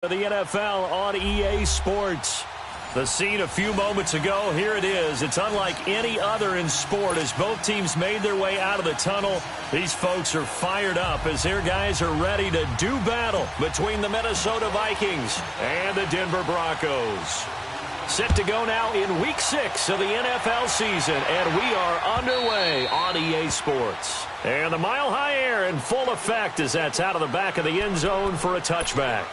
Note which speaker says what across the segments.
Speaker 1: The NFL on EA Sports. The scene a few moments ago, here it is. It's unlike any other in sport as both teams made their way out of the tunnel. These folks are fired up as their guys are ready to do battle between the Minnesota Vikings and the Denver Broncos. Set to go now in Week 6 of the NFL season, and we are underway on EA Sports. And the Mile High Air in full effect as that's out of the back of the end zone for a touchback.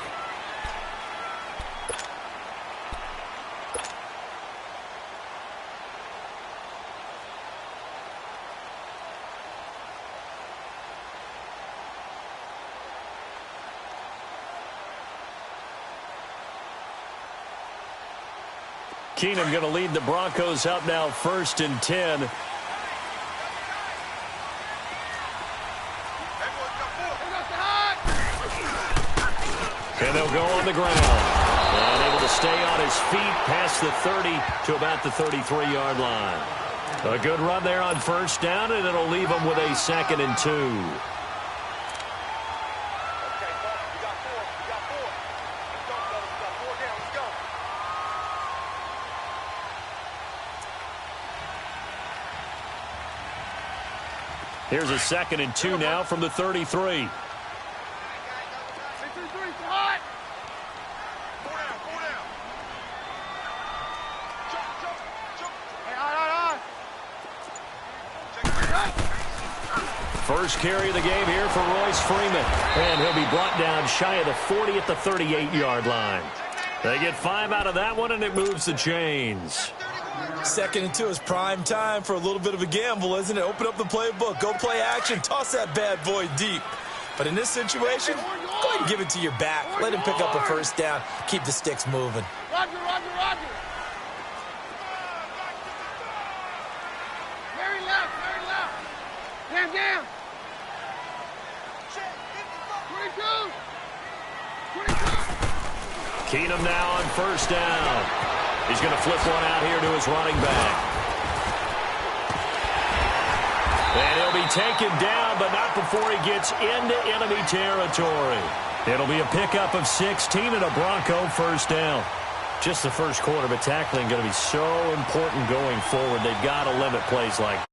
Speaker 1: Keenum going to lead the Broncos up now 1st and 10. And they'll go on the ground. And able to stay on his feet past the 30 to about the 33-yard line. A good run there on 1st down, and it'll leave them with a 2nd and 2. Here's a 2nd and 2 now from the 33. First carry of the game here for Royce Freeman. And he'll be brought down shy of the 40 at the 38-yard line. They get 5 out of that one, and it moves the chains.
Speaker 2: 2nd and 2 is prime time for a little bit of a gamble, isn't it? Open up the playbook, go play action, toss that bad boy deep. But in this situation, go ahead and give it to your back. Let him pick up a 1st down. Keep the sticks moving.
Speaker 3: Roger. Very left. Down. 22.
Speaker 1: Keenum now on 1st down. He's going to flip one out here to his running back. And he'll be taken down, but not before he gets into enemy territory. It'll be a pickup of 16 and a Bronco 1st down. Just the first quarter, but tackling going to be so important going forward. They've got to limit plays like that.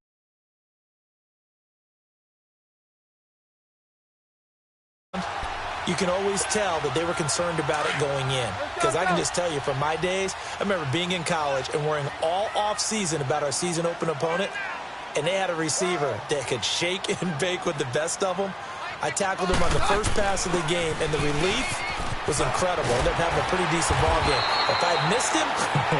Speaker 2: You can always tell that they were concerned about it going in. Because I can just tell you from my days, I remember being in college and worrying all off-season about our season open opponent, and they had a receiver that could shake and bake with the best of them. I tackled him on the first pass of the game, and the relief was incredible. I ended up having a pretty decent ball game. If I had missed him,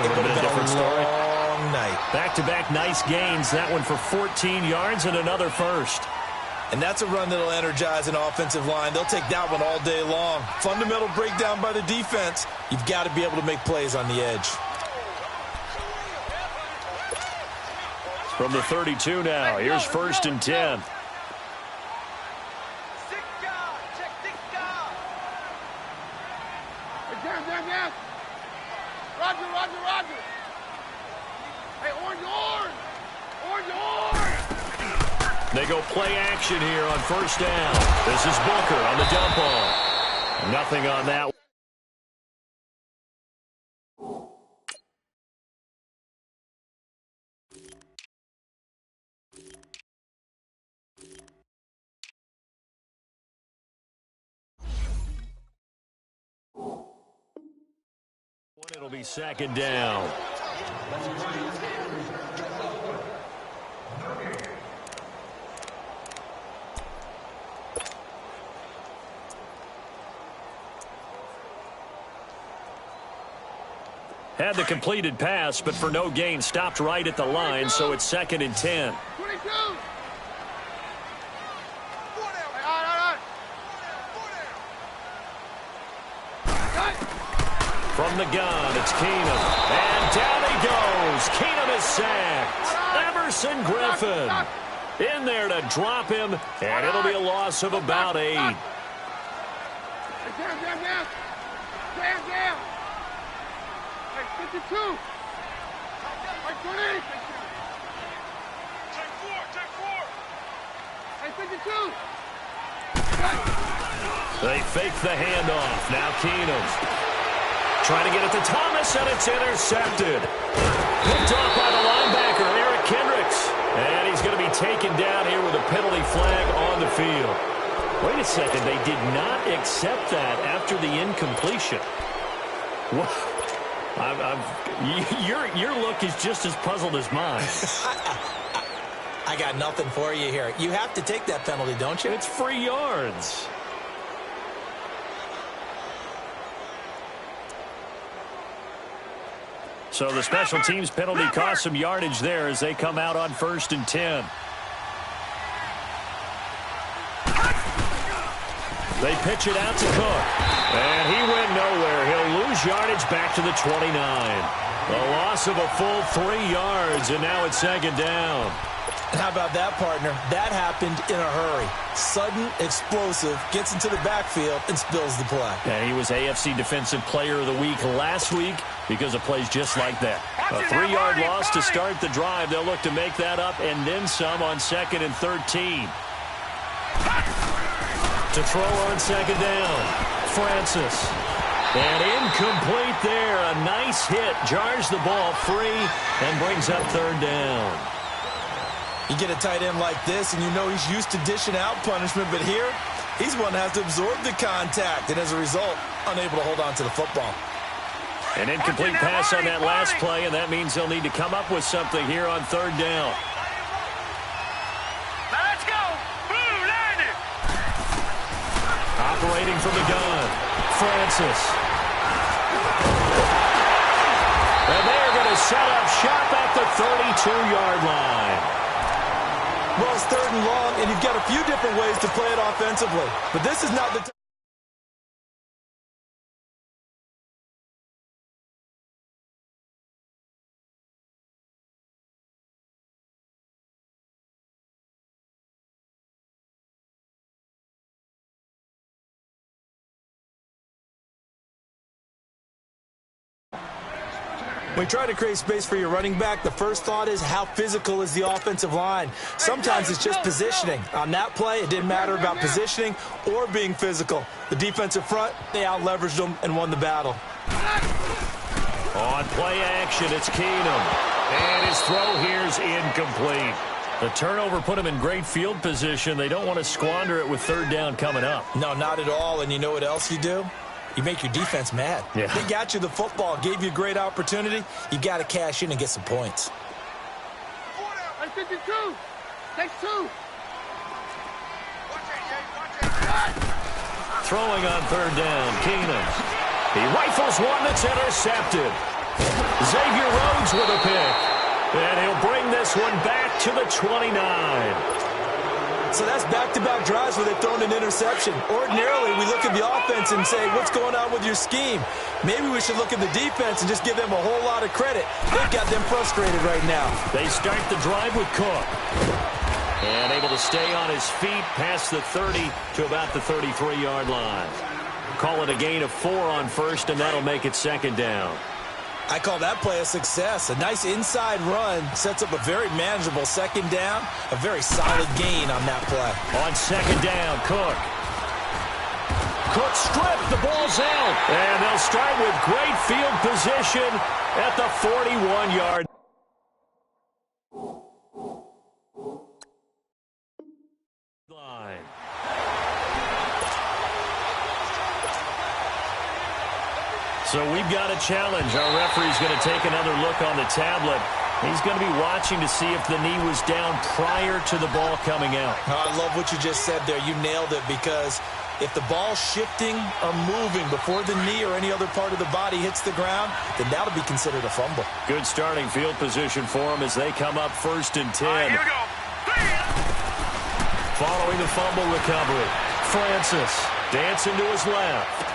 Speaker 2: it would have been a long night.
Speaker 1: Back-to-back nice gains. That one for 14 yards and another 1st.
Speaker 2: And that's a run that'll energize an offensive line. They'll take that one all day long. Fundamental breakdown by the defense. You've got to be able to make plays on the edge.
Speaker 1: From the 32 now, here's 1st and 10.
Speaker 3: Down. Roger. Hey, orange.
Speaker 1: They go play action here on 1st down. This is Booker on the dump off. Nothing on that. It'll be 2nd down. Had the completed pass, but for no gain, stopped right at the line, so it's 2nd and 10.
Speaker 3: 22.
Speaker 1: From the gun, it's Keenum. And down he goes. Keenum is sacked. Emerson Griffin in there to drop him, and it'll be a loss of about 8.
Speaker 3: Down. Hey, 52. Hey, 20. Take 4. Hey, 52.
Speaker 1: They fake the handoff. Now Keenum trying to get it to Thomas, and it's intercepted. Picked off by the linebacker, Eric Kendricks. And he's going to be taken down here with a penalty flag on the field. Wait a second. They did not accept that after the incompletion. Your look is just as puzzled as mine.
Speaker 2: I got nothing for you here. You have to take that penalty, don't you?
Speaker 1: It's free yards. So the special teams penalty cost some yardage there as they come out on 1st and 10. They pitch it out to Cook. And he went nowhere. He'll lose yardage back to the 29. A loss of a full 3 yards, and now it's 2nd down.
Speaker 2: How about that, partner? That happened in a hurry. Sudden, explosive, gets into the backfield, and spills the play.
Speaker 1: And he was AFC Defensive Player of the Week last week because of plays just like that. A 3-yard loss to start the drive. They'll look to make that up and then some on 2nd and 13. To throw on 2nd down. Francis. And incomplete there. A nice hit. Jars the ball free and brings up 3rd down.
Speaker 2: You get a tight end like this, and you know he's used to dishing out punishment, but here, he's one that has to absorb the contact, and as a result, unable to hold on to the football.
Speaker 1: An incomplete pass on that last play, and that means they'll need to come up with something here on 3rd down.
Speaker 3: Let's go. Blue landed.
Speaker 1: Operating from the gun, Francis. And they're going to set up shop at the 32-yard line.
Speaker 2: Well, it's 3rd and long, and you've got a few different ways to play it offensively. But this is not the time. When you try to create space for your running back, the first thought is how physical is the offensive line. Sometimes it's just positioning. On that play, it didn't matter about positioning or being physical. The defensive front, they out-leveraged them and won the battle.
Speaker 1: On play action, it's Keenum. And his throw here's incomplete. The turnover put him in great field position. They don't want to squander it with 3rd down coming up.
Speaker 2: No, not at all. And you know what else you do? You make your defense mad.
Speaker 1: Yeah.
Speaker 2: They got you the football, gave you a great opportunity. You got to cash in and get some points.
Speaker 3: Hey, 52. Take 2.
Speaker 1: Throwing on 3rd down, Keenum. He rifles one that's intercepted. Xavier Rhodes with a pick. And he'll bring this one back to the 29.
Speaker 2: So that's back-to-back drives where they've thrown an interception. Ordinarily, we look at the offense and say, what's going on with your scheme? Maybe we should look at the defense and just give them a whole lot of credit. They've got them frustrated right now.
Speaker 1: They start the drive with Cook. And able to stay on his feet past the 30 to about the 33-yard line. Call it a gain of 4 on 1st, and that'll make it 2nd down.
Speaker 2: I call that play a success. A nice inside run sets up a very manageable 2nd down. A very solid gain on that play.
Speaker 1: On 2nd down, Cook. Cook stripped. The ball's out. And they'll start with great field position at the 41-yard line. So we've got a challenge. Our referee's going to take another look on the tablet. He's going to be watching to see if the knee was down prior to the ball coming out.
Speaker 2: Oh, I love what you just said there. You nailed it, because if the ball's shifting or moving before the knee or any other part of the body hits the ground, then that'll be considered a fumble.
Speaker 1: Good starting field position for them as they come up 1st and 10.
Speaker 3: Here we go.
Speaker 1: Following the fumble recovery, Francis dancing to his left.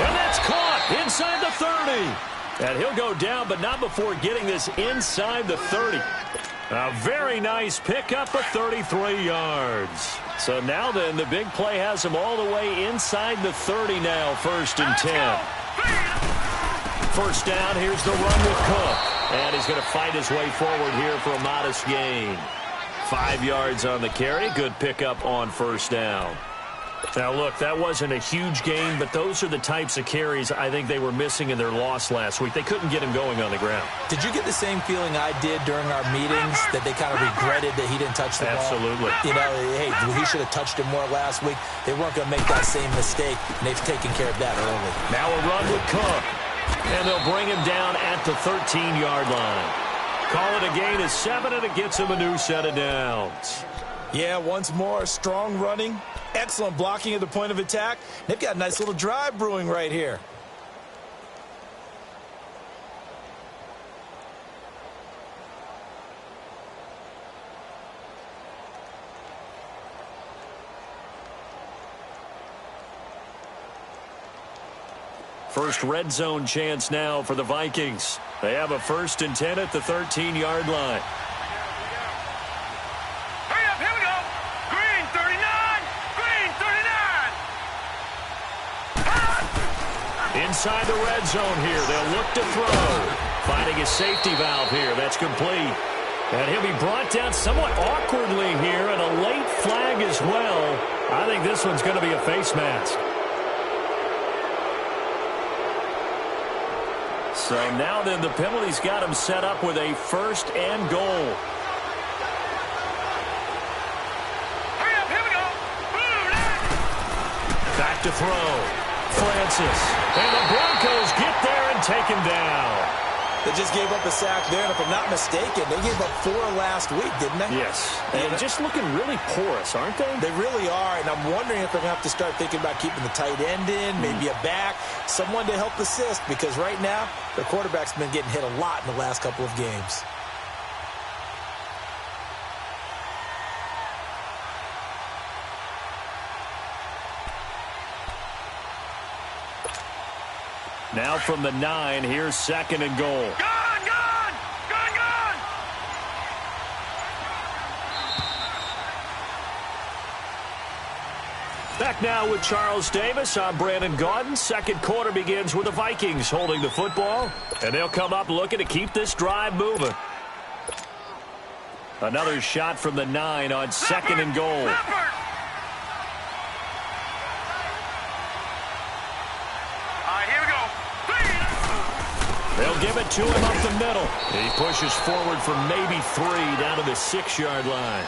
Speaker 1: And that's caught inside the 30. And he'll go down, but not before getting this inside the 30. A very nice pickup of 33 yards. So now then, the big play has him all the way inside the 30 now, 1st and 10. 1st down, here's the run with Cook. And he's going to fight his way forward here for a modest gain. 5 yards on the carry. Good pickup on 1st down. Now, look, that wasn't a huge game, but those are the types of carries I think they were missing in their loss last week. They couldn't get him going on the ground.
Speaker 2: Did you get the same feeling I did during our meetings, that they kind of regretted that he didn't touch the ball?
Speaker 1: Absolutely.
Speaker 2: You know, hey, he should have touched him more last week. They weren't going to make that same mistake, and they've taken care of that early.
Speaker 1: Now a run with Cook, and they'll bring him down at the 13-yard line. Call it a gain of 7, and it gets him a new set of downs.
Speaker 2: Yeah, once more, strong running, excellent blocking at the point of attack. They've got a nice little drive brewing right here.
Speaker 1: First red zone chance now for the Vikings. They have a 1st and 10 at the 13-yard line. Inside the red zone here. They'll look to throw. Finding a safety valve here. That's complete. And he'll be brought down somewhat awkwardly here, and a late flag as well. I think this one's going to be a face mask. So now then, the penalty's got him set up with a 1st and goal. Back to throw. Francis. And the Broncos get there and take him down.
Speaker 2: They just gave up a sack there, and if I'm not mistaken, they gave up 4 last week, didn't they?
Speaker 1: Yes. And just looking really porous, aren't they?
Speaker 2: They really are, and I'm wondering if they're going to have to start thinking about keeping the tight end in, maybe a back, someone to help assist, because right now, their quarterback's been getting hit a lot in the last couple of games.
Speaker 1: Now from the 9, here's 2nd and goal.
Speaker 3: Gone!
Speaker 1: Back now with Charles Davis. I'm Brandon Gaudin. Second quarter begins with the Vikings holding the football. And they'll come up looking to keep this drive moving. Another shot from the 9 on 2nd and goal. They'll give it to him up the middle. He pushes forward for maybe 3 down to the 6-yard line.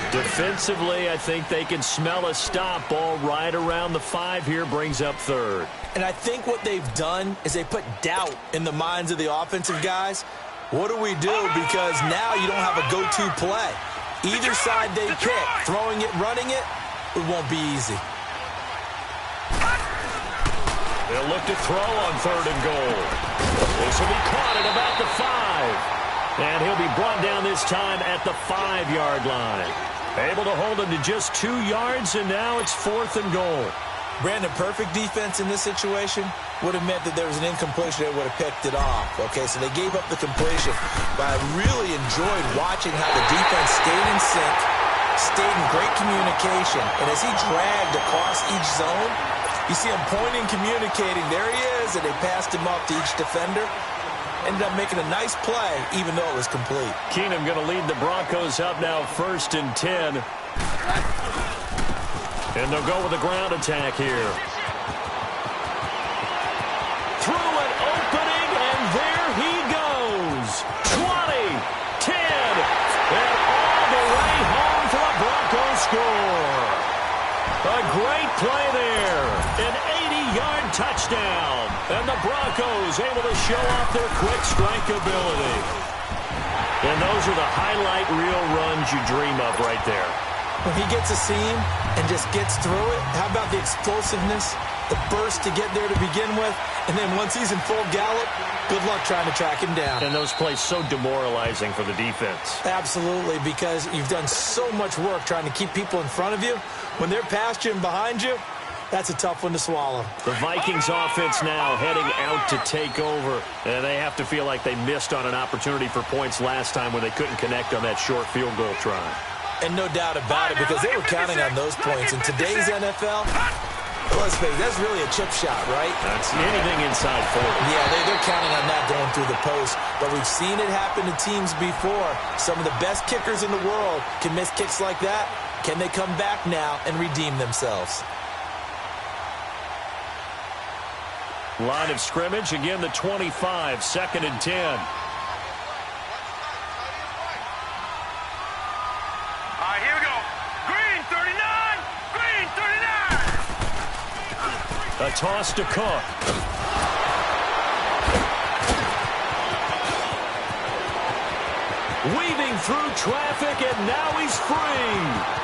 Speaker 1: Defensively, I think they can smell a stop. Ball right around the 5 here, brings up 3rd.
Speaker 2: And I think what they've done is they put doubt in the minds of the offensive guys. What do we do? Because now you don't have a go-to play. Either side they pick, throwing it, running it, it won't be easy.
Speaker 1: They'll look to throw on 3rd and goal. This will be caught at about the 5. And he'll be brought down this time at the 5-yard line. Able to hold him to just 2 yards, and now it's 4th and goal.
Speaker 2: Brandon, perfect defense in this situation would have meant that there was an incompletion. They would have picked it off. Okay, so they gave up the completion. But I really enjoyed watching how the defense stayed in sync, stayed in great communication. And as he dragged across each zone, you see him pointing, communicating. There he is, and they passed him off to each defender. Ended up making a nice play, even though it was complete.
Speaker 1: Keenum going to lead the Broncos up now 1st and 10. And they'll go with a ground attack here. Through an opening, and there he goes. 20, 10, and all the way home for a Broncos score. A great play there. An 80-yard touchdown. And the Broncos able to show off their quick strike ability. And those are the highlight reel runs you dream of right there.
Speaker 2: When he gets a seam and just gets through it, how about the explosiveness, the burst to get there to begin with, and then once he's in full gallop, good luck trying to track him down.
Speaker 1: And those plays so demoralizing for the defense.
Speaker 2: Absolutely, because you've done so much work trying to keep people in front of you. When they're past you and behind you, that's a tough one to swallow.
Speaker 1: The Vikings offense now heading out to take over. And they have to feel like they missed on an opportunity for points last time when they couldn't connect on that short field goal try.
Speaker 2: And no doubt about it, because they were counting on those points. In today's NFL, let's face it, that's really a chip shot, right?
Speaker 1: That's anything inside 40.
Speaker 2: Yeah, they're counting on that going through the post. But we've seen it happen to teams before. Some of the best kickers in the world can miss kicks like that. Can they come back now and redeem themselves?
Speaker 1: Line of scrimmage, again the 25, 2nd and 10.
Speaker 3: All right, here we go. Green, 39. Green, 39.
Speaker 1: A toss to Cook. Weaving through traffic, and now he's free.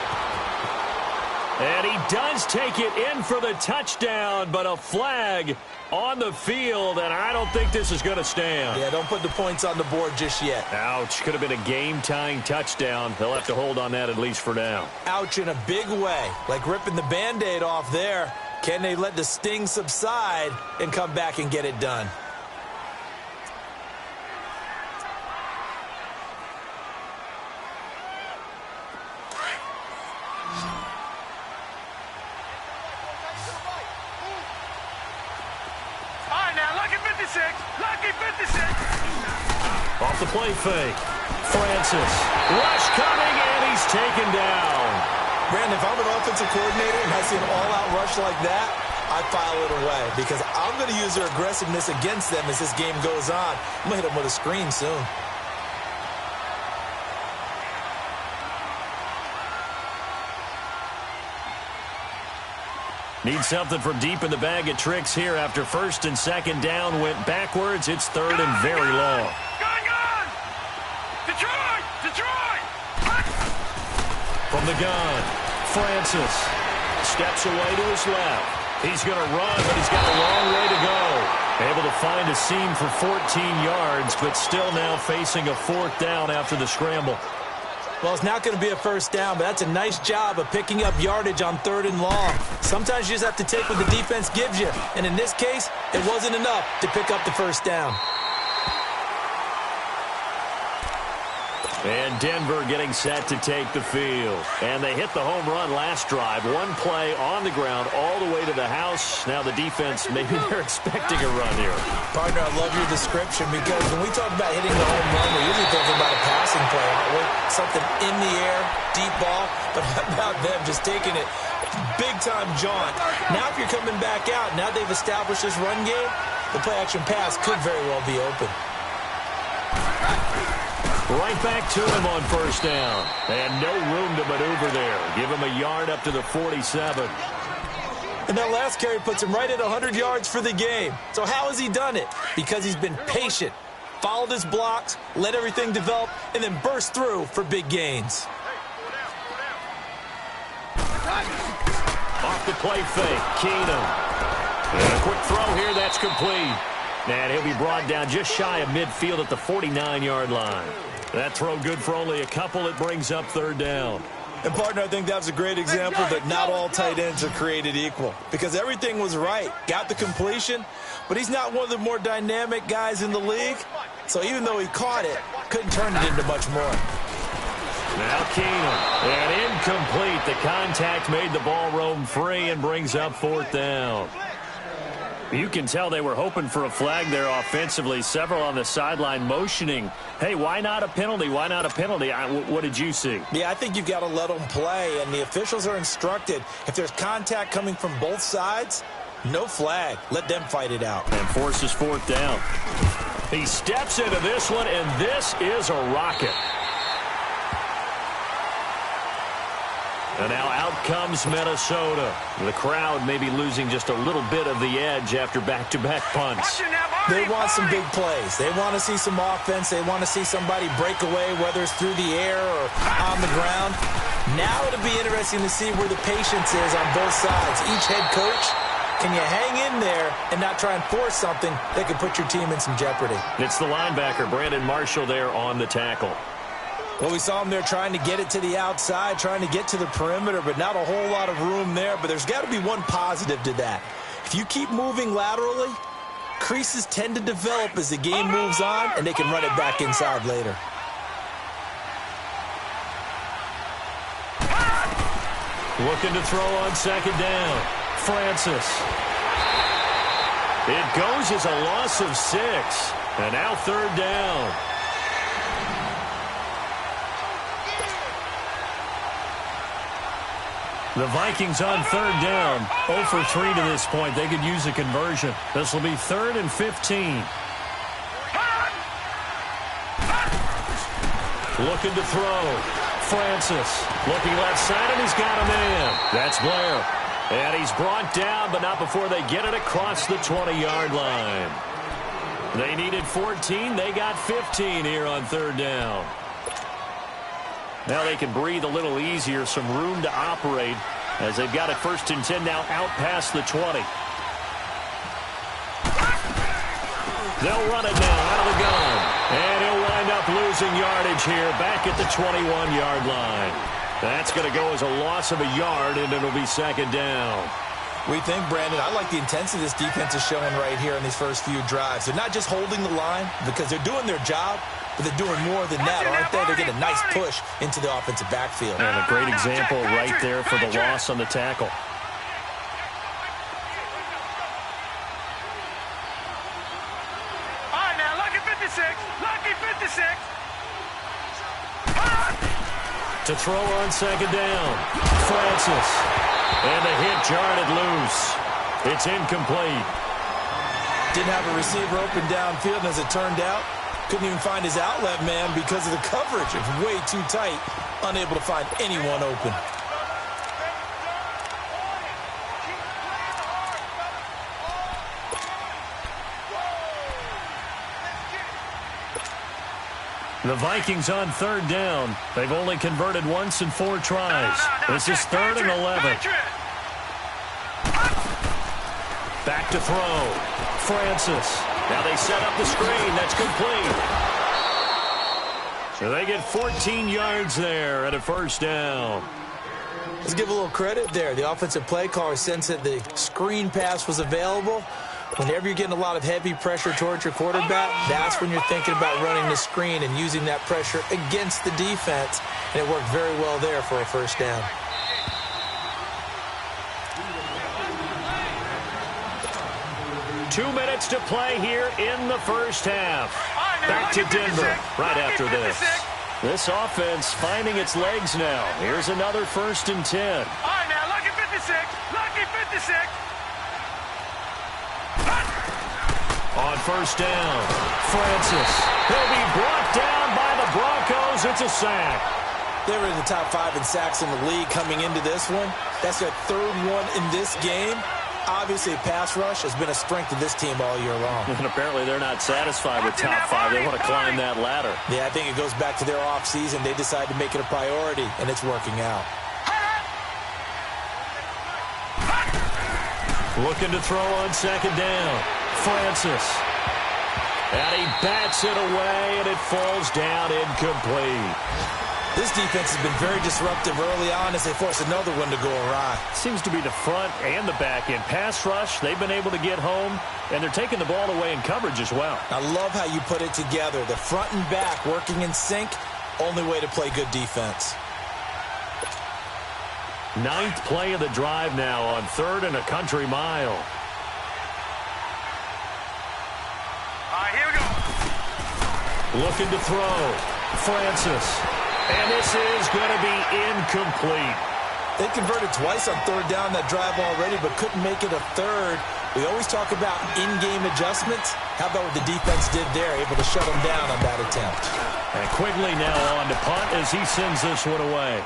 Speaker 1: And he does take it in for the touchdown, but a flag on the field, and I don't think this is going to stand.
Speaker 2: Yeah, don't put the points on the board just yet.
Speaker 1: Ouch. Could have been a game-tying touchdown. They'll have to hold on that at least for now.
Speaker 2: Ouch in a big way, like ripping the Band-Aid off there. Can they let the sting subside and come back and get it done?
Speaker 1: Off the play fake. Francis. Rush coming, and he's taken down.
Speaker 2: Brandon, if I'm an offensive coordinator and I see an all-out rush like that, I file it away because I'm going to use their aggressiveness against them as this game goes on. I'm going to hit them with a screen soon.
Speaker 1: Need something from deep in the bag of tricks here after 1st and 2nd down went backwards. It's 3rd and very long.
Speaker 3: Gun! Detroit! Detroit!
Speaker 1: From the gun, Francis steps away to his left. He's going to run, but he's got a long way to go. Able to find a seam for 14 yards, but still now facing a 4th down after the scramble.
Speaker 2: Well, it's not going to be a 1st down, but that's a nice job of picking up yardage on 3rd and long. Sometimes you just have to take what the defense gives you, and in this case, it wasn't enough to pick up the 1st down.
Speaker 1: And Denver getting set to take the field. And they hit the home run last drive. One play on the ground all the way to the house. Now the defense, maybe they're expecting a run here.
Speaker 2: Partner, I love your description because when we talk about hitting the home run, we're usually talking about a passing play, aren't we? Something in the air, deep ball. But how about them just taking it big-time jaunt? Now if you're coming back out, now they've established this run game, the play-action pass could very well be open.
Speaker 1: Right back to him on 1st down. And no room to maneuver there. Give him a yard up to the 47.
Speaker 2: And that last carry puts him right at 100 yards for the game. So how has he done it? Because he's been patient, followed his blocks, let everything develop, and then burst through for big gains.
Speaker 1: Off the play fake, Keenum. And a quick throw here, that's complete. And he'll be brought down just shy of midfield at the 49-yard line. That throw good for only a couple. It brings up 3rd down.
Speaker 2: And, partner, I think that was a great example that not all tight ends are created equal because everything was right. Got the completion, but he's not one of the more dynamic guys in the league. So even though he caught it, couldn't turn it into much more.
Speaker 1: Now Keenum. And incomplete. The contact made the ball roam free and brings up 4th down. You can tell they were hoping for a flag there offensively. Several on the sideline motioning, hey, why not a penalty? Why not a penalty? What did you see?
Speaker 2: Yeah, I think you've got to let them play, and the officials are instructed. If there's contact coming from both sides, no flag. Let them fight it out.
Speaker 1: And forces 4th down. He steps into this one, and this is a rocket. And now out comes Minnesota. The crowd may be losing just a little bit of the edge after back-to-back punts.
Speaker 2: They want some big plays. They want to see some offense. They want to see somebody break away, whether it's through the air or on the ground. Now it'll be interesting to see where the patience is on both sides. Each head coach, can you hang in there and not try and force something that could put your team in some jeopardy?
Speaker 1: It's the linebacker, Brandon Marshall, there on the tackle.
Speaker 2: Well, we saw him there trying to get it to the outside, trying to get to the perimeter, but not a whole lot of room there. But there's got to be one positive to that. If you keep moving laterally, creases tend to develop as the game moves on, and they can run it back inside later.
Speaker 1: Looking to throw on 2nd down. Francis. It goes as a loss of 6. And now 3rd down. The Vikings on third down. 0 for 3 to this point. They could use a conversion. This will be 3rd and 15. Looking to throw. Francis looking left side, and he's got a man. That's Blair. And he's brought down, but not before they get it across the 20-yard line. They needed 14. They got 15 here on third down. Now they can breathe a little easier, some room to operate as they've got it 1st and 10 now out past the 20. They'll run it now out of the gun. And he'll wind up losing yardage here back at the 21-yard line. That's going to go as a loss of a yard, and it'll be 2nd down.
Speaker 2: We think, Brandon, I like the intensity this defense is showing right here in these first few drives. They're not just holding the line because they're doing their job, but they're doing more than that, aren't they? They're getting a nice push into the offensive backfield.
Speaker 1: And a great example right there for the loss on the tackle.
Speaker 3: All right, now, lucky 56. Lucky 56.
Speaker 1: To throw on 2nd down. Francis. And the hit jarred it loose. It's incomplete.
Speaker 2: Didn't have a receiver open downfield, and as it turned out, couldn't even find his outlet man because of the coverage. It was way too tight, unable to find anyone open.
Speaker 1: The Vikings on third down. They've only converted once in 4 tries. This is 3rd and 11. Back to throw. Francis. Now they set up the screen. That's complete. So they get 14 yards there at a 1st down.
Speaker 2: Let's give a little credit there. The offensive play caller sensed that the screen pass was available. Whenever you're getting a lot of heavy pressure towards your quarterback, that's when you're thinking about running the screen and using that pressure against the defense. And it worked very well there for a 1st down.
Speaker 1: Two minutes to play here in the first half. Back to Denver right after this. This offense finding its legs now. Here's another 1st and 10.
Speaker 3: All right, now, lucky 56. Lucky 56.
Speaker 1: On 1st down, Francis. He'll be brought down by the Broncos. It's a sack.
Speaker 2: They were in the top 5 in sacks in the league coming into this one. That's their 3rd one in this game. Obviously, pass rush has been a strength of this team all year long.
Speaker 1: And apparently they're not satisfied with top 5. They want to climb that ladder.
Speaker 2: Yeah, I think it goes back to their offseason. They decided to make it a priority, and it's working out.
Speaker 1: Looking to throw on 2nd down. Francis. And he bats it away, and it falls down incomplete.
Speaker 2: This defense has been very disruptive early on as they force another one to go awry.
Speaker 1: Seems to be the front and the back end. Pass rush, they've been able to get home, and they're taking the ball away in coverage as well.
Speaker 2: I love how you put it together. The front and back working in sync, only way to play good defense.
Speaker 1: 9th play of the drive now on 3rd and a country mile.
Speaker 3: All right, here we go.
Speaker 1: Looking to throw. Francis. And this is going to be incomplete.
Speaker 2: They converted twice on 3rd down that drive already, but couldn't make it a 3rd. We always talk about in-game adjustments. How about what the defense did there, able to shut them down on that attempt.
Speaker 1: And Quigley now on to punt as he sends this one away.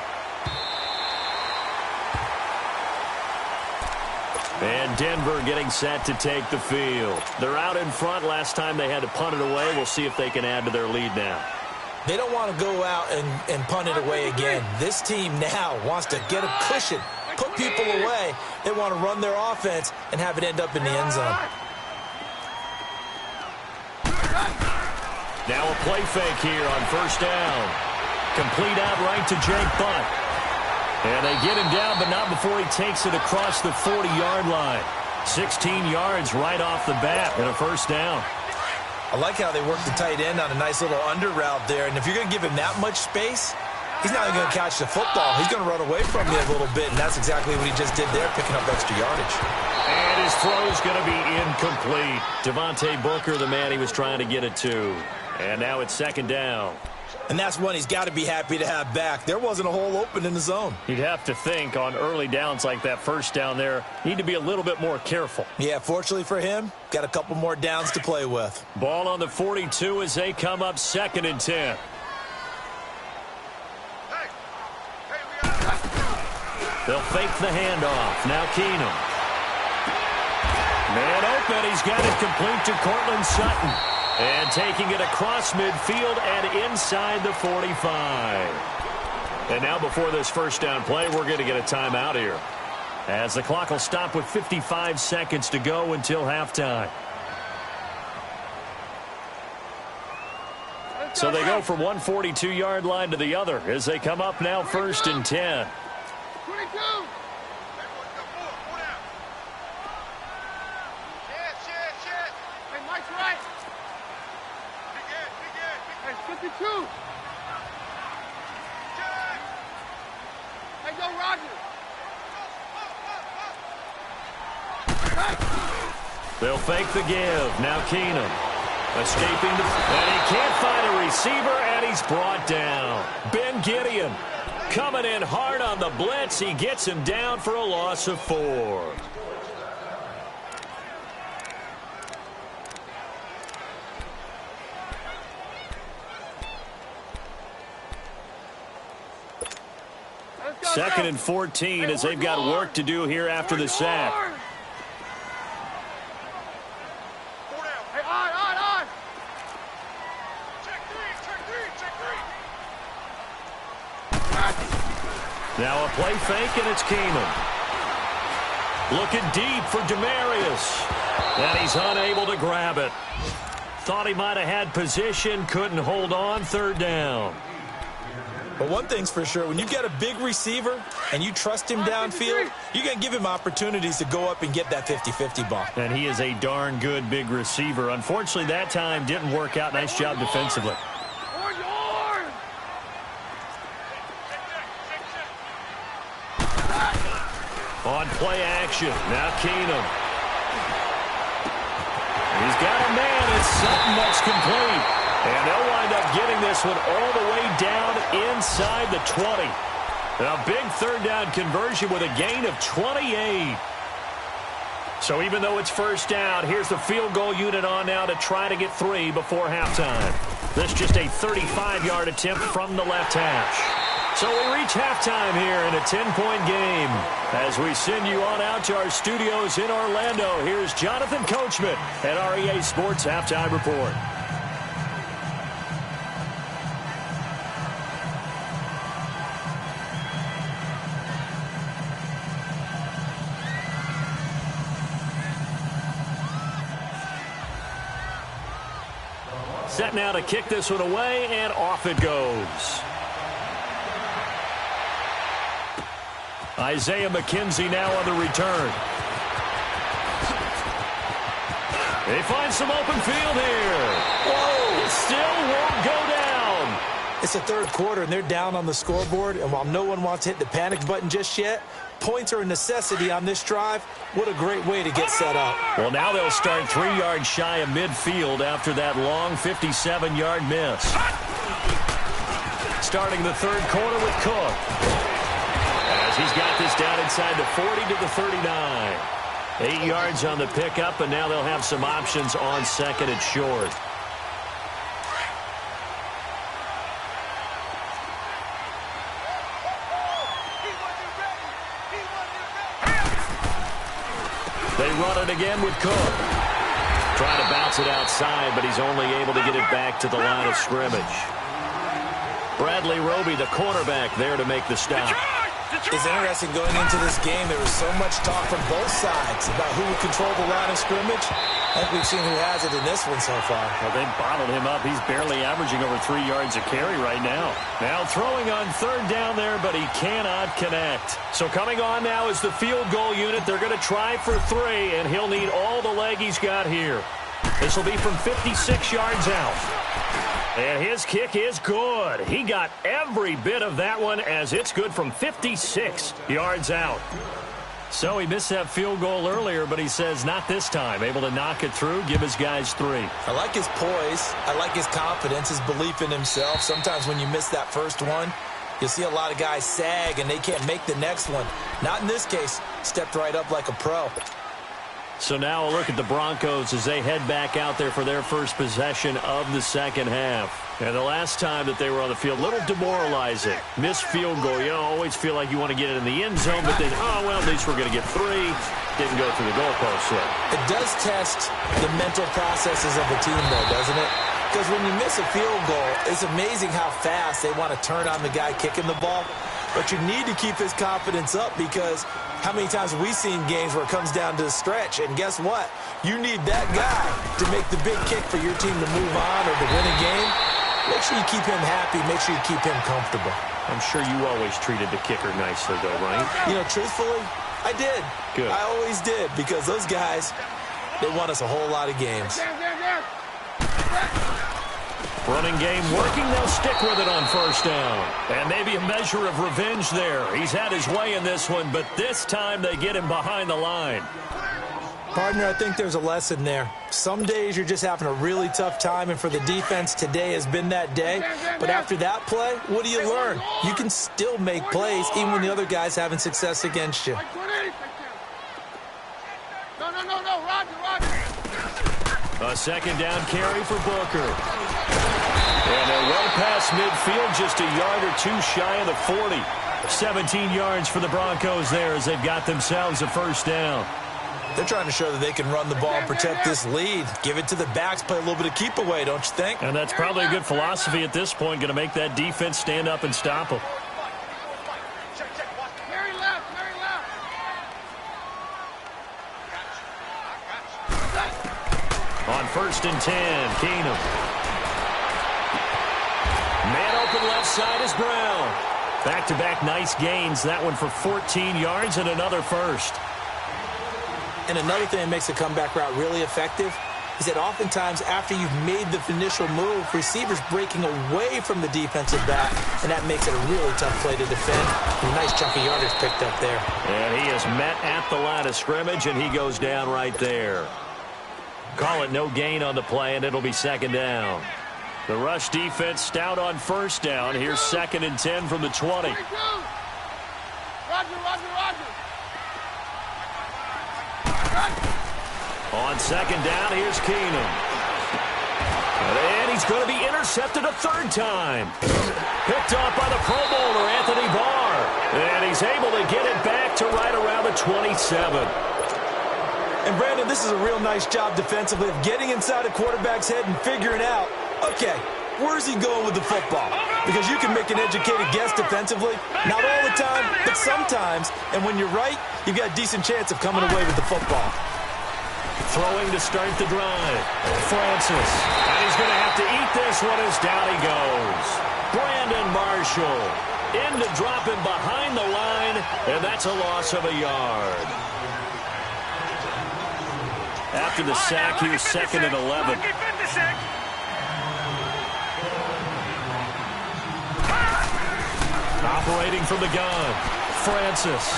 Speaker 1: And Denver getting set to take the field. They're out in front. Last time they had to punt it away. We'll see if they can add to their lead now.
Speaker 2: They don't want to go out and punt it away again. This team now wants to get a cushion, put people away. They want to run their offense and have it end up in the end zone.
Speaker 1: Now a play fake here on 1st down. Complete out right to Jake Butt. And they get him down, but not before he takes it across the 40-yard line. 16 yards right off the bat and a 1st down.
Speaker 2: I like how they work the tight end on a nice little under route there. And if you're going to give him that much space, he's not even going to catch the football. He's going to run away from you a little bit, and that's exactly what he just did there, picking up extra yardage.
Speaker 1: And his throw's going to be incomplete. Devontae Booker, the man he was trying to get it to. And now it's 2nd down.
Speaker 2: And that's one he's got to be happy to have back. There wasn't a hole open in the zone.
Speaker 1: You'd have to think on early downs like that first down there, need to be a little bit more careful.
Speaker 2: Yeah, fortunately for him, got a couple more downs to play with.
Speaker 1: Ball on the 42 as they come up 2nd and 10. They'll fake the handoff. Now Keenum. Man open. He's got it complete to Cortland Sutton. And taking it across midfield and inside the 45. And now before this first down play, we're going to get a timeout here, as the clock will stop with 55 seconds to go until halftime. So they go from one 42-yard line to the other as they come up now 1st and 10.
Speaker 3: 22. Hey, Mike's right. Hey, 52. Hey, go, Roger.
Speaker 1: They'll fake the give. Now Keenum. Escaping the... And he can't find a receiver, and he's brought down. Ben Gideon coming in hard on the blitz. He gets him down for a loss of 4. Second and 14 as they've got work to do here after the sack.
Speaker 3: Hey, on. Check three.
Speaker 1: Now a play fake, and it's Keenum. Looking deep for Demarius. And he's unable to grab it. Thought he might have had position, couldn't hold on. 3rd down.
Speaker 2: But one thing's for sure, when you get a big receiver and you trust him downfield, you're going to give him opportunities to go up and get that 50-50 ball.
Speaker 1: And he is a darn good big receiver. Unfortunately, that time didn't work out. Nice job defensively. On play action, now Keenum. He's got a man, it's Sutton that's complete. And they'll wind up getting this one all the way down inside the 20. A big 3rd down conversion with a gain of 28. So even though it's 1st down, here's the field goal unit on now to try to get 3 before halftime. This just a 35-yard attempt from the left hash. So we reach halftime here in a 10-point game. As we send you on out to our studios in Orlando, here's Jonathan Coachman at REA Sports Halftime Report. Set now to kick this one away, and off it goes. Isaiah McKenzie now on the return. They find some open field here. Whoa, it still won't go down.
Speaker 2: It's the 3rd quarter, and they're down on the scoreboard. And while no one wants to hit the panic button just yet, points are a necessity on this drive. What a great way to get set up.
Speaker 1: Well, now they'll start 3 yards shy of midfield after that long 57-yard miss. Starting the 3rd quarter with Cook. As he's got this down inside the 40 to the 39. 8 yards on the pickup, and now they'll have some options on 2nd and short. They run it again with Cook. Trying to bounce it outside, but he's only able to get it back to the line of scrimmage. Bradley Roby, the cornerback, there to make the stop.
Speaker 2: It's interesting going into this game. There was so much talk from both sides about who would control the line of scrimmage. I think we've seen who has it in this one so far.
Speaker 1: Well, they've bottled him up. He's barely averaging over 3 yards a carry right now. Now throwing on 3rd down there, but he cannot connect. So coming on now is the field goal unit. They're going to try for 3, and he'll need all the leg he's got here. This will be from 56 yards out. And his kick is good. He got every bit of that one, as it's good from 56 yards out. So he missed that field goal earlier, but he says not this time. Able to knock it through, give his guys 3.
Speaker 2: I like his poise. I like his confidence, his belief in himself. Sometimes when you miss that first one, you'll see a lot of guys sag and they can't make the next one. Not in this case. Stepped right up like a pro.
Speaker 1: So now a look at the Broncos as they head back out there for their first possession of the second half. And the last time that they were on the field, a little demoralizing. Missed field goal. You always feel like you want to get it in the end zone, but then, oh, well, at least we're going to get 3. Didn't go through the goalpost, though.
Speaker 2: It does test the mental processes of a team, though, doesn't it? Because when you miss a field goal, it's amazing how fast they want to turn on the guy kicking the ball. But you need to keep his confidence up because how many times have we seen games where it comes down to the stretch? And guess what? You need that guy to make the big kick for your team to move on or to win a game. Make sure you keep him happy. Make sure you keep him comfortable.
Speaker 1: I'm sure you always treated the kicker nicely, though, right?
Speaker 2: You know, truthfully, I did.
Speaker 1: Good.
Speaker 2: I always did because those guys, they won us a whole lot of games.
Speaker 1: Running game working. They'll stick with it on first down. And maybe a measure of revenge there. He's had his way in this one, but this time they get him behind the line.
Speaker 2: Partner, I think there's a lesson there. Some days you're just having a really tough time, and for the defense, today has been that day. But after that play, what do you learn? You can still make plays even when the other guy's having success against you.
Speaker 3: No, Roger.
Speaker 1: A second down carry for Booker. And they're well past midfield, just a yard or 2 shy of the 40. 17 yards for the Broncos there as they've got themselves a first down.
Speaker 2: They're trying to show that they can run the ball and protect this lead. Give it to the backs, play a little bit of keep away, don't you think?
Speaker 1: And that's probably a good philosophy at this point, going to make that defense stand up and stop them.
Speaker 3: Mary left.
Speaker 1: On first and 10, Keenum. Man open left side is Brown. Back-to-back nice gains. That one for 14 yards and another first.
Speaker 2: And another thing that makes a comeback route really effective is that oftentimes after you've made the initial move, receivers breaking away from the defensive back, and that makes it a really tough play to defend. A nice chunk of yardage picked up there.
Speaker 1: And he is met at the line of scrimmage, and he goes down right there. Call it no gain on the play, and it'll be second down. The rush defense stout on first down. Here's second and 10 from the 20.
Speaker 3: Roger.
Speaker 1: On second down, here's Keenum. And he's going to be intercepted a third time. Picked off by the Pro Bowler, Anthony Bfar. And he's able to get it back to right around the 27.
Speaker 2: And, Brandon, this is a real nice job defensively of getting inside a quarterback's head and figuring out, okay, where's he going with the football? Because you can make an educated guess defensively. Not all the time, but sometimes. And when you're right, you've got a decent chance of coming away with the football.
Speaker 1: Throwing to start the drive. Francis. And he's going to have to eat this one as down he goes. Brandon Marshall in to drop him behind the line, and that's a loss of a yard. After the sack, he was second and 11. Operating from the gun. Francis.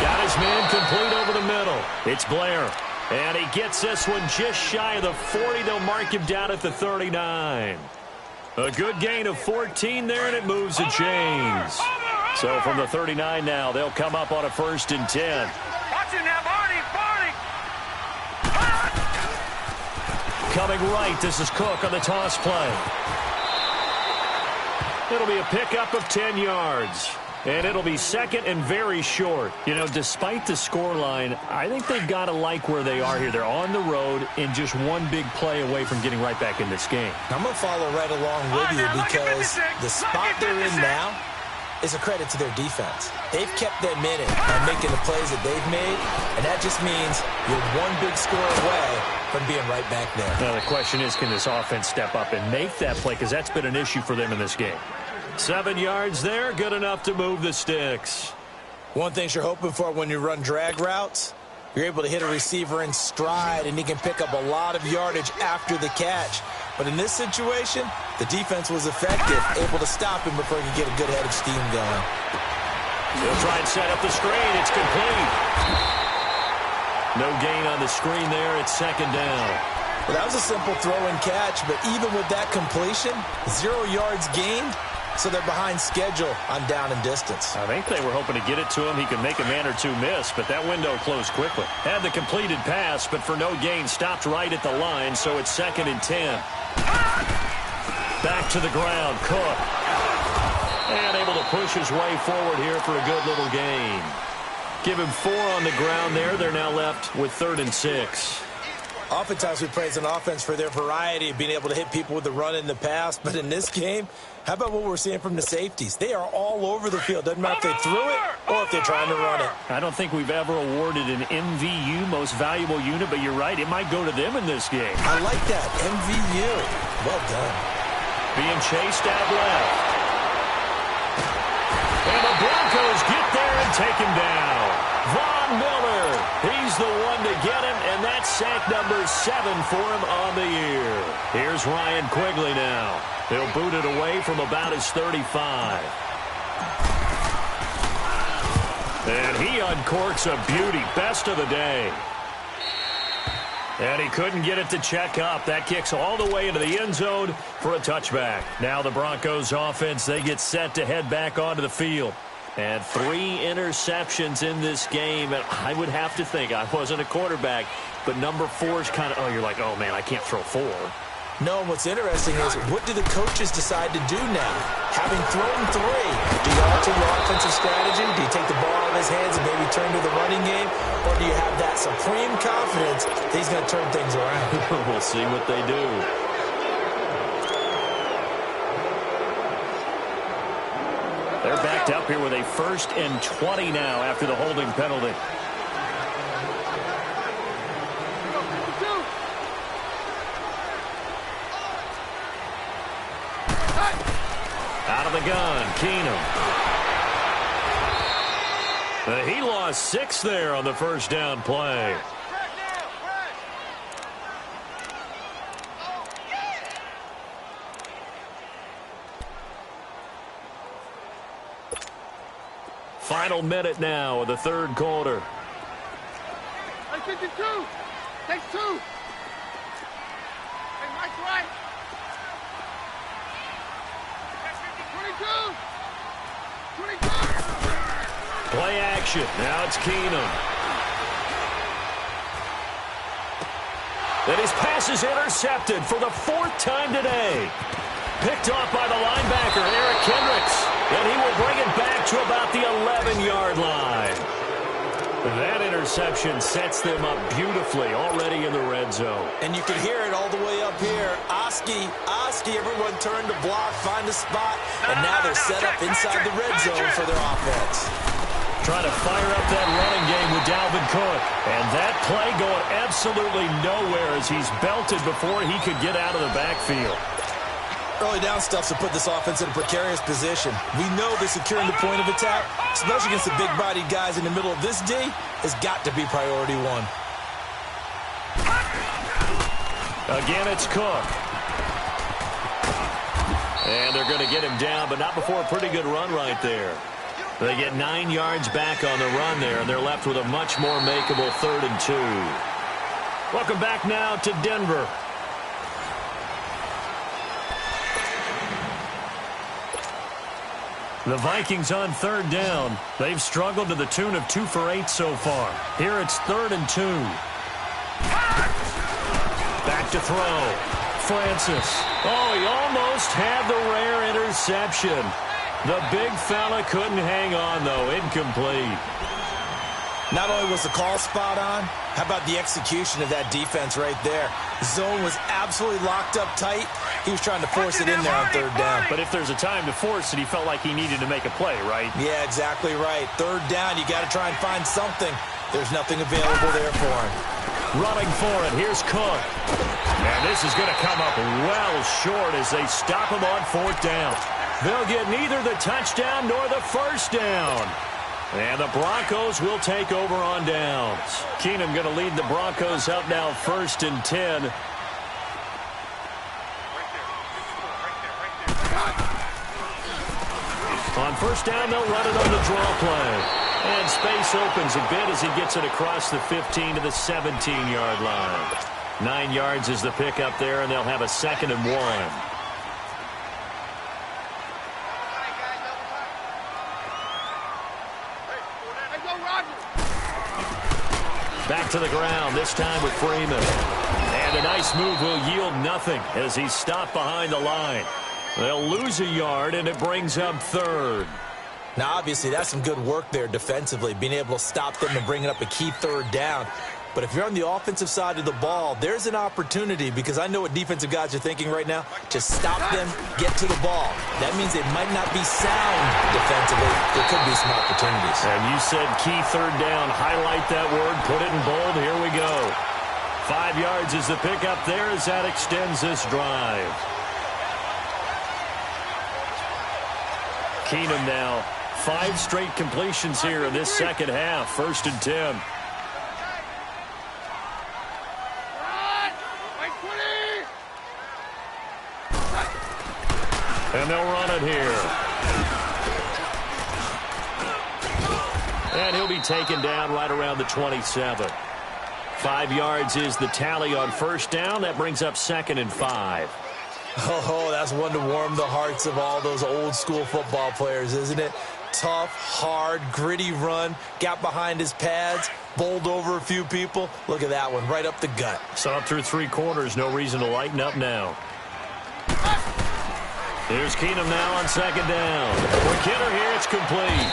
Speaker 1: Got his man complete over the middle. It's Blair. And he gets this one just shy of the 40. They'll mark him down at the 39. A good gain of 14 there, and it moves the chains. So from the 39 now, they'll come up on a first and 10.
Speaker 3: Watch it now, Barney.
Speaker 1: Coming right, this is Cook on the toss play. It'll be a pickup of 10 yards. And it'll be second and very short. You know, despite the scoreline, I think they've got to like where they are here. They're on the road and just one big play away from getting right back in this game.
Speaker 2: I'm going to follow right along with you because the spot they're in now is a credit to their defense. They've kept them in it by making the plays that they've made, and that just means you're one big score away from being right back there.
Speaker 1: Now, the question is, can this offense step up and make that play? Because that's been an issue for them in this game. 7 yards there, good enough to move the sticks.
Speaker 2: One thing you're hoping for when you run drag routes, you're able to hit a receiver in stride, and he can pick up a lot of yardage after the catch. But in this situation, the defense was effective, able to stop him before he could get a good head of steam going.
Speaker 1: He'll try and set up the screen. It's complete. No gain on the screen there. It's second down.
Speaker 2: Well, that was a simple throw and catch, but even with that completion, 0 yards gained, so they're behind schedule on down and distance.
Speaker 1: I think they were hoping to get it to him. He could make a man or two miss, but that window closed quickly. Had the completed pass, but for no gain, stopped right at the line, so it's 2nd and 10. Back to the ground, Cook. And able to push his way forward here for a good little gain. Give him 4 on the ground there. They're now left with 3rd and 6.
Speaker 2: Oftentimes we praise an offense for their variety of being able to hit people with the run in the pass, but in this game, how about what we're seeing from the safeties? They are all over the field. Doesn't matter if they threw it or if they're trying to run it.
Speaker 1: I don't think we've ever awarded an MVU, most valuable unit, but you're right. It might go to them in this game.
Speaker 2: I like that. MVU. Well done.
Speaker 1: Being chased out left. And the Broncos get there and take him down. Von Miller, he's the one to get him, and that's sack number 7 for him on the year. Here's Ryan Quigley now. He'll boot it away from about his 35. And he uncorks a beauty. Best of the day. And he couldn't get it to check up. That kicks all the way into the end zone for a touchback. Now the Broncos offense, they get set to head back onto the field. And 3 interceptions in this game. And I would have to think, I wasn't a quarterback, but number 4 is kind of, you're like, oh, man, I can't throw 4.
Speaker 2: No, and what's interesting is, what do the coaches decide to do now? Having thrown 3, do you alter your offensive strategy? Do you take the ball out of his hands and maybe turn to the running game? Or do you have that supreme confidence that he's going to turn things around?
Speaker 1: We'll see what they do. They're backed up here with a 1st and 20 now after the holding penalty. Out of the gun, Keenum. He lost 6 there on the first down play. Final minute now of the 3rd quarter.
Speaker 3: Take 2. Take 2. Hey, Mike's right. 22. 22.
Speaker 1: Play action. Now it's Keenum. And his pass is intercepted for the 4th time today. Picked off by the linebacker, Eric Kendricks. And he will bring it back to about the 11-yard line. That interception sets them up beautifully already in the red zone.
Speaker 2: And you can hear it all the way up here. Oski, everyone turned to block, find a spot, and now they're set up inside the red zone for their offense.
Speaker 1: Trying to fire up that running game with Dalvin Cook. And that play going absolutely nowhere as he's belted before he could get out of the backfield.
Speaker 2: Early down stuffs to put this offense in a precarious position. We know that securing the point of attack, especially against the big-bodied guys in the middle of this D, has got to be priority 1.
Speaker 1: Again, it's Cook. And they're going to get him down, but not before a pretty good run right there. They get 9 yards back on the run there, and they're left with a much more makeable 3rd and 2. Welcome back now to Denver. The Vikings on 3rd down. They've struggled to the tune of 2 for 8 so far. Here it's 3rd and 2. Back to throw. Francis. Oh, he almost had the rare interception. The big fella couldn't hang on, though. Incomplete.
Speaker 2: Not only was the call spot on, how about the execution of that defense right there? Zone was absolutely locked up tight. He was trying to force it in there on 3rd down.
Speaker 1: But if there's a time to force it, he felt like he needed to make a play, right?
Speaker 2: Yeah, exactly right. 3rd down, you got to try and find something. There's nothing available there for him.
Speaker 1: Running for it, here's Cook. And this is going to come up well short as they stop him on 4th down. They'll get neither the touchdown nor the 1st down. And the Broncos will take over on downs. Keenum going to lead the Broncos up now 1st and 10. On First down, they'll run it on the draw play. And space opens a bit as he gets it across the 15 to the 17-yard line. 9 yards is the pickup there, and they'll have a 2nd and 1. Back to the ground, this time with Freeman. And a nice move will yield nothing as he's stopped behind the line. They'll lose a yard, and it brings up 3rd.
Speaker 2: Now, obviously, that's some good work there defensively, being able to stop them and bringing up a key 3rd down. But if you're on the offensive side of the ball, there's an opportunity, because I know what defensive guys are thinking right now. Just stop them, get to the ball. That means they might not be sound defensively. There could be some opportunities.
Speaker 1: And you said key 3rd down. Highlight that word. Put it in bold. Here we go. 5 yards is the pickup there as that extends this drive. Keenum now. 5 straight completions here in this second half. 1st and 10. And they'll run it here. And he'll be taken down right around the 27. 5 yards is the tally on 1st down. That brings up 2nd and 5.
Speaker 2: Oh, that's one to warm the hearts of all those old school football players, isn't it? Tough, hard, gritty run. Got behind his pads, bowled over a few people. Look at that one, right up the gut.
Speaker 1: So up through 3 quarters, no reason to lighten up now. Here's Keenum now on 2nd down. Quick hitter here, it's complete.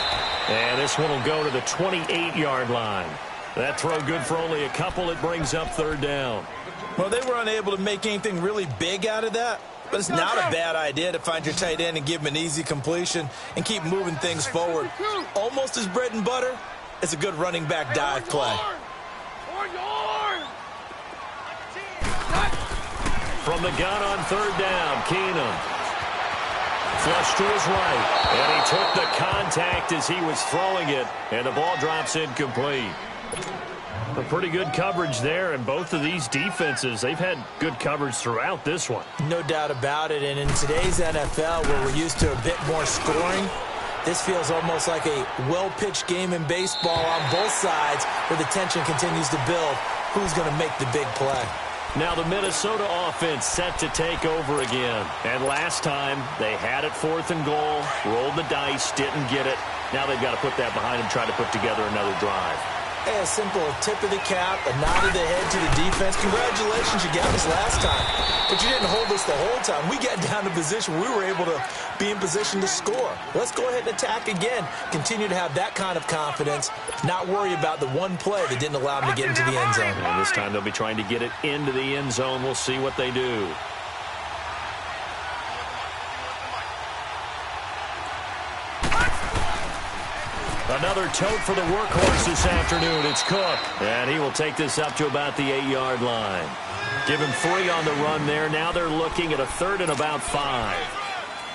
Speaker 1: And this one will go to the 28-yard line. That throw good for only a couple. It brings up 3rd down.
Speaker 2: Well, they were unable to make anything really big out of that. But it's not a bad idea to find your tight end and give him an easy completion and keep moving things forward. Almost his bread and butter. It's a good running back dive play.
Speaker 1: From the gun on 3rd down, Keenum. Flush to his right. And he took the contact as he was throwing it. And the ball drops incomplete. A pretty good coverage there, and both of these defenses, they've had good coverage throughout this one.
Speaker 2: No doubt about it, and in today's NFL, where we're used to a bit more scoring, this feels almost like a well-pitched game in baseball on both sides, where the tension continues to build. Who's going to make the big play?
Speaker 1: Now the Minnesota offense set to take over again. And last time, they had it 4th and goal, rolled the dice, didn't get it. Now they've got to put that behind and try to put together another drive.
Speaker 2: Hey, a simple tip of the cap, a nod of the head to the defense. Congratulations, you got us last time. But you didn't hold us the whole time. We got down to position. We were able to be in position to score. Let's go ahead and attack again. Continue to have that kind of confidence. Not worry about the one play that didn't allow them to get into the end zone.
Speaker 1: And this time they'll be trying to get it into the end zone. We'll see what they do. Another tote for the workhorse this afternoon. It's Cook. And he will take this up to about the 8-yard line. Give him 3 on the run there. Now they're looking at a 3rd and about 5.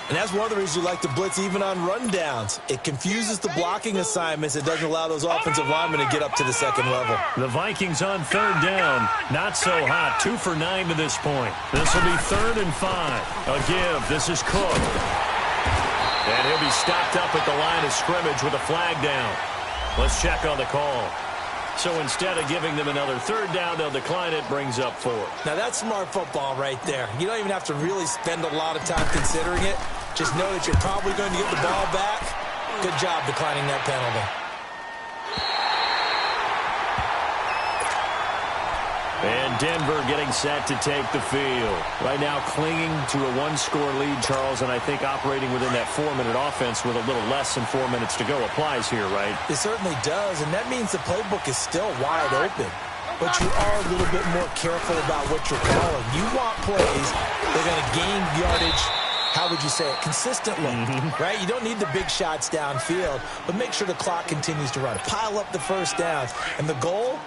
Speaker 2: And that's one of the reasons you like to blitz even on rundowns. It confuses the blocking assignments. It doesn't allow those offensive linemen to get up to the 2nd level.
Speaker 1: The Vikings on 3rd down. Not so hot. 2 for 9 to this point. This will be 3rd and 5. A give. This is Cook. And he'll be stopped up at the line of scrimmage with a flag down. Let's check on the call. So instead of giving them another 3rd down, they'll decline it, brings up 4.
Speaker 2: Now that's smart football right there. You don't even have to really spend a lot of time considering it. Just know that you're probably going to get the ball back. Good job declining that penalty.
Speaker 1: And Denver getting set to take the field. Right now clinging to a 1-score lead, Charles, and I think operating within that 4-minute offense with a little less than 4 minutes to go applies here, right?
Speaker 2: It certainly does, and that means the playbook is still wide open. But you are a little bit more careful about what you're calling. You want plays that are going to gain yardage, how would you say it, consistently, right? You don't need the big shots downfield, but make sure the clock continues to run. Pile up the 1st downs, and the goal,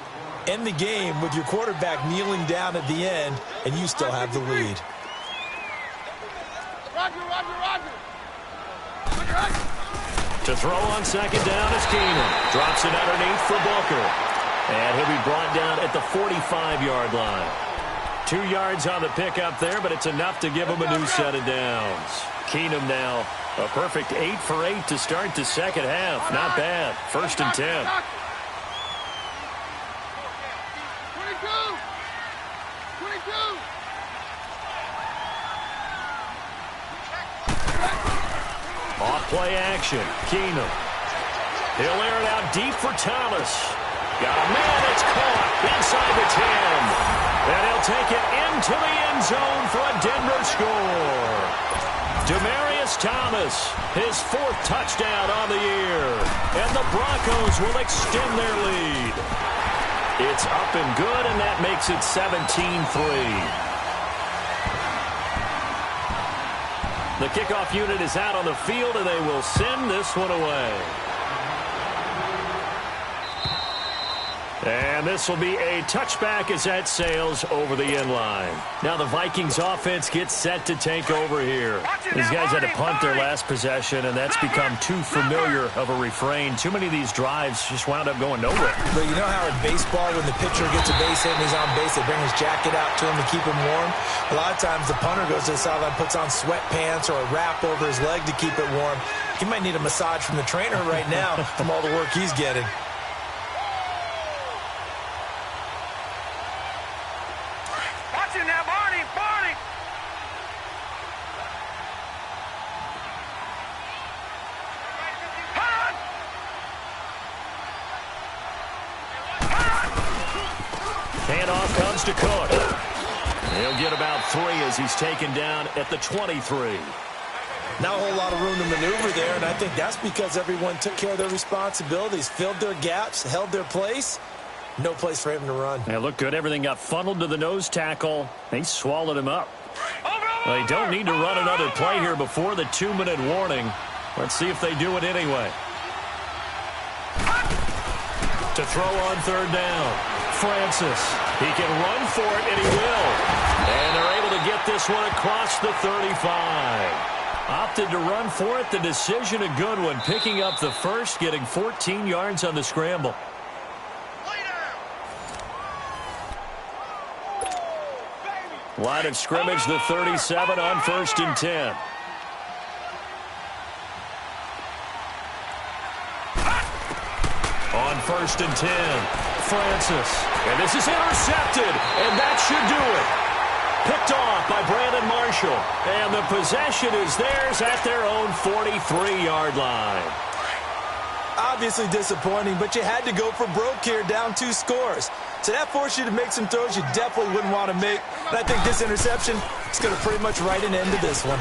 Speaker 2: end the game with your quarterback kneeling down at the end, and you still have the lead.
Speaker 1: To throw on 2nd down is Keenum. Drops it underneath for Booker. And he'll be brought down at the 45-yard line. 2 yards on the pickup there, but it's enough to give him a new set of downs. Keenum now A perfect 8 for 8 to start the second half. Not bad. 1st and 10. Off play action. Keenum. He'll air it out deep for Thomas. Got a man that's caught inside the 10. And he'll take it into the end zone for a Denver score. Demaryius Thomas, his 4th touchdown on the year. And the Broncos will extend their lead. It's up and good, and that makes it 17-3. The kickoff unit is out on the field, and they will send this one away. And this will be a touchback as that sails over the end line. Now the Vikings offense gets set to take over here. These guys had to punt their last possession, and that's become too familiar of a refrain. Too many of these drives just wound up going nowhere.
Speaker 2: But you know how in baseball, when the pitcher gets a base hit and he's on base, they bring his jacket out to him to keep him warm? A lot of times the punter goes to the sideline, puts on sweatpants or a wrap over his leg to keep it warm. He might need a massage from the trainer right now from all the work he's getting.
Speaker 1: Handoff comes to Cook. He'll get about 3 as he's taken down at the 23.
Speaker 2: Not a whole lot of room to maneuver there, and I think that's because everyone took care of their responsibilities, filled their gaps, held their place. No place for him to run.
Speaker 1: It looked good. Everything got funneled to the nose tackle. They swallowed him up. They don't need to run another play here before the 2-minute warning. Let's see if they do it anyway. To throw on 3rd down. Francis. He can run for it, and he will. And they're able to get this one across the 35. Opted to run for it. The decision a good one. Picking up the first, getting 14 yards on the scramble. Line of scrimmage, the 37 on 1st and 10. On 1st and 10, Francis. And this is intercepted, and that should do it. Picked off by Brandon Marshall. And the possession is theirs at their own 43-yard line.
Speaker 2: Obviously disappointing, but you had to go for broke here, down 2 scores. So that forced you to make some throws you definitely wouldn't want to make. And I think this interception is going to pretty much write an end to this one.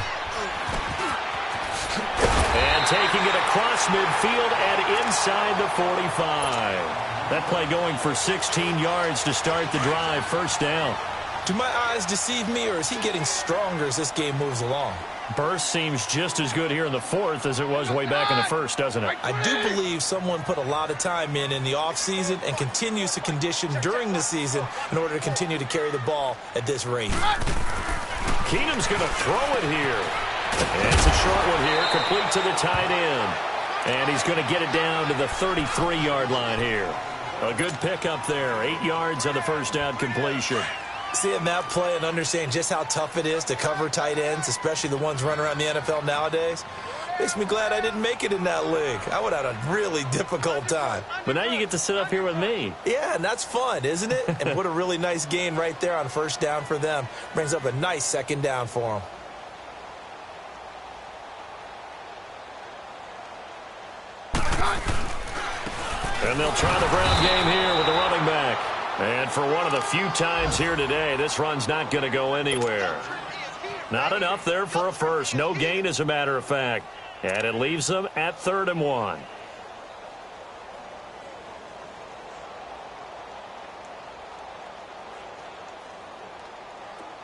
Speaker 1: And taking it across midfield and inside the 45. That play going for 16 yards to start the drive. 1st down.
Speaker 2: Do my eyes deceive me, or is he getting stronger as this game moves along?
Speaker 1: Burst seems just as good here in the 4th as it was way back in the 1st, doesn't it?
Speaker 2: I do believe someone put a lot of time in the offseason and continues to condition during the season in order to continue to carry the ball at this rate.
Speaker 1: Keenum's going to throw it here. And it's a short one here, complete to the tight end. And he's going to get it down to the 33-yard line here. A good pickup there, 8 yards on the 1st down completion.
Speaker 2: Seeing that play and understanding just how tough it is to cover tight ends, especially the ones running around the NFL nowadays, makes me glad I didn't make it in that league. I would have had a really difficult time.
Speaker 1: But now you get to sit up here with me.
Speaker 2: Yeah, and that's fun, isn't it? And what a really nice gain right there on 1st down for them. Brings up a nice 2nd down for them.
Speaker 1: And they'll try the ground game here with the running back. And for one of the few times here today, this run's not going to go anywhere. Not enough there for a first. No gain, as a matter of fact. And it leaves them at 3rd and 1.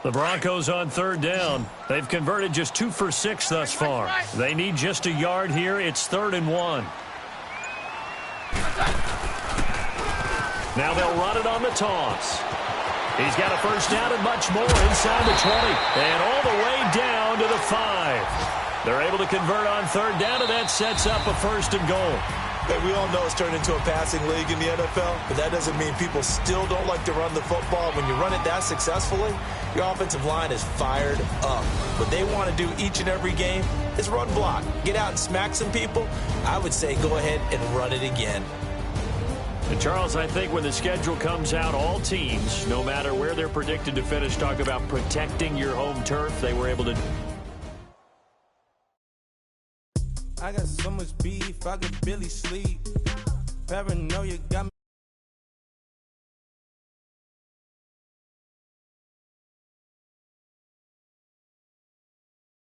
Speaker 1: The Broncos on 3rd down. They've converted just 2 for 6 thus far. They need just a yard here. It's 3rd and 1. Now they'll run it on the toss. He's got a 1st down and much more inside the 20. And all the way down to the 5. They're able to convert on 3rd down, and that sets up a 1st and goal.
Speaker 2: And we all know it's turned into a passing league in the NFL, but that doesn't mean people still don't like to run the football. When you run it that successfully, your offensive line is fired up. What they want to do each and every game is run block. Get out and smack some people. I would say go ahead and run it again.
Speaker 1: And Charles, I think when the schedule comes out, all teams, no matter where they're predicted to finish, talk about protecting your home turf. They were able to.
Speaker 4: I got so much beef, I could barely sleep. Paranoia got me.